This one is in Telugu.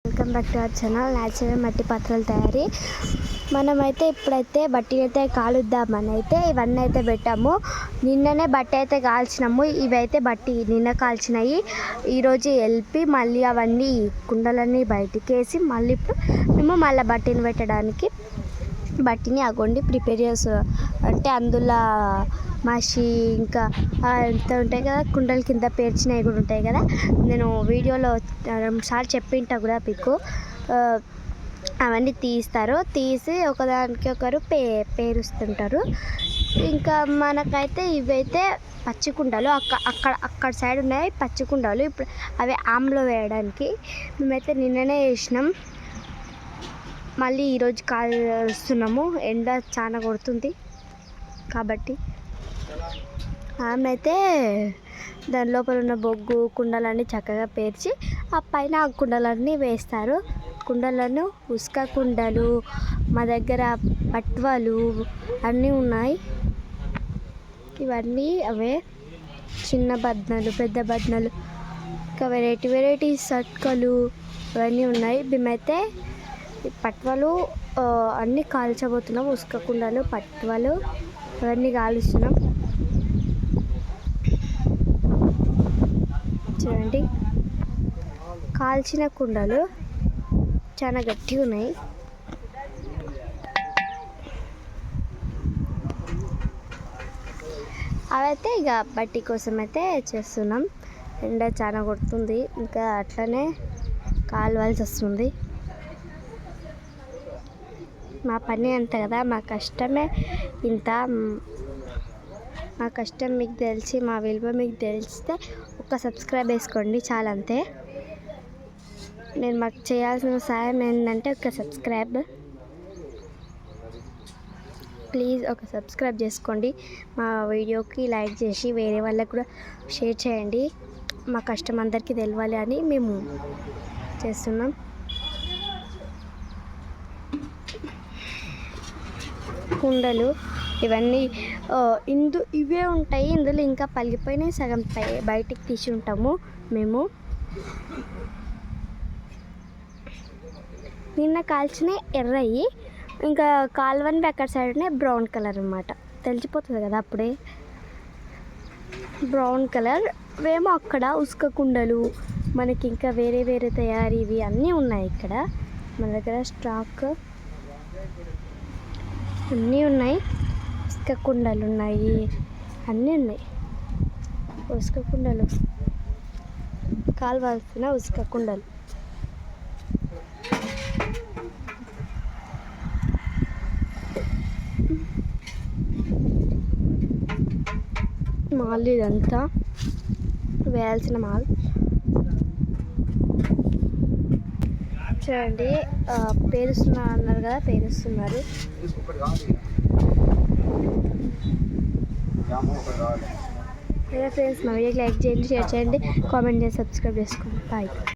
Welcome back to our channel natural మట్టి పాత్రల తయారీ. మనమైతే ఇప్పుడైతే బట్టి అయితే కాలుద్దామని అయితే ఇవన్నీ అయితే పెట్టాము. నిన్ననే బట్టి అయితే కాల్చినాము. ఇవైతే బట్టి నిన్న కాల్చినాయి. ఈరోజు వెళ్ళి మళ్ళీ అవన్నీ కుండలన్నీ బయటికి వేసి మళ్ళీ ఇప్పుడు మేము మళ్ళీ బట్టిని పెట్టడానికి బట్టిని అగొండి ప్రిపేర్ చేస్తాం. అంటే అందులో మసి ఇంకా ఎంత ఉంటాయి కదా, కుండల కింద పేర్చినవి కూడా ఉంటాయి కదా. నేను వీడియోలో 2 సార్లు చెప్పింటా కూడా మీకు. అవన్నీ తీసి ఒకదానికి ఒకరు పేరుస్తుంటారు. ఇంకా మనకైతే ఇవైతే పచ్చి కుండలు అక్కడ సైడ్ ఉన్నాయి పచ్చి కుండలు. ఇప్పుడు అవి ఆమ్లో వేయడానికి మేమైతే నిన్ననే వేసినాం. మళ్ళీ ఈరోజు కాలుస్తున్నాము. ఎండ చాలా కొడుతుంది కాబట్టి ఆమె అయితే దాని లోపల ఉన్న బొగ్గు కుండలన్నీ చక్కగా పేర్చి ఆ పైన ఆ కుండలన్నీ వేస్తారు. కుండలను ఉసుక కుండలు, మా దగ్గర పట్వాలు అన్నీ ఉన్నాయి. ఇవన్నీ అవే చిన్న బద్నలు, పెద్ద బద్నలు, ఇంకా వెరైటీ సట్కలు ఇవన్నీ ఉన్నాయి. మేమైతే పట్వాలు అన్నీ కాల్చబోతున్నాం. ఉసుక కుండలు, పట్వాలు అవన్నీ కాలుస్తున్నాం. చూడండి, కాల్చిన కుండలు చాలా గట్టిగా ఉన్నాయి. అవైతే ఇక బట్టి కోసం అయితే చేస్తున్నాం. ఎండ చాలా కొడుతుంది, ఇంకా అట్లనే కాలవాల్సి వస్తుంది. మా పని అంత కదా, మా కష్టమే ఇంత. మా కష్టం మీకు తెలిసి, మా విలువ మీకు తెలిస్తే ఒక సబ్స్క్రైబ్ వేసుకోండి చాలా, అంతే. నేను మాకు చేయాల్సిన సాయం ఏంటంటే ఒక సబ్స్క్రైబ్. ప్లీజ్ ఒక సబ్స్క్రైబ్ చేసుకోండి. మా వీడియోకి లైక్ చేసి వేరే వాళ్ళకి కూడా షేర్ చేయండి. మా కష్టం అందరికీ తెలవాలి అని మేము చేస్తున్నాం. కుండలు ఇవన్నీ ఇవే ఉంటాయి. ఇందులో ఇంకా పలిగిపోయినాయి, సగం బయటికి తీసి ఉంటాము మేము. నిన్న కాల్చిన ఎర్రయి, ఇంకా కాలువని అక్కడ సైడ్నే బ్రౌన్ కలర్ అన్నమాట. తెలిసిపోతుంది కదా అప్పుడే. బ్రౌన్ కలర్ ఏమో అక్కడ ఉసుక కుండలు, మనకి ఇంకా వేరే తయారీ ఇవి అన్నీ ఉన్నాయి ఇక్కడ మన దగ్గర. స్టాక్ అన్నీ ఉన్నాయి. ఉసుక కుండలు ఉన్నాయి, అన్నీ ఉన్నాయి. ఉసుక కుండలు కాల్వాల్సిన ఉసుక కుండలు. మాల్ ఇదంతా వేయాల్సిన మాల్. చూడండి, పేరుస్తున్నారు అన్నారు కదా, పేరుస్తున్నారు. ఫ్రెండ్స్, మా వీడియోకి లైక్ చేయండి, షేర్ చేయండి, కామెంట్ చేసి సబ్స్క్రైబ్ చేసుకోండి. బాయ్.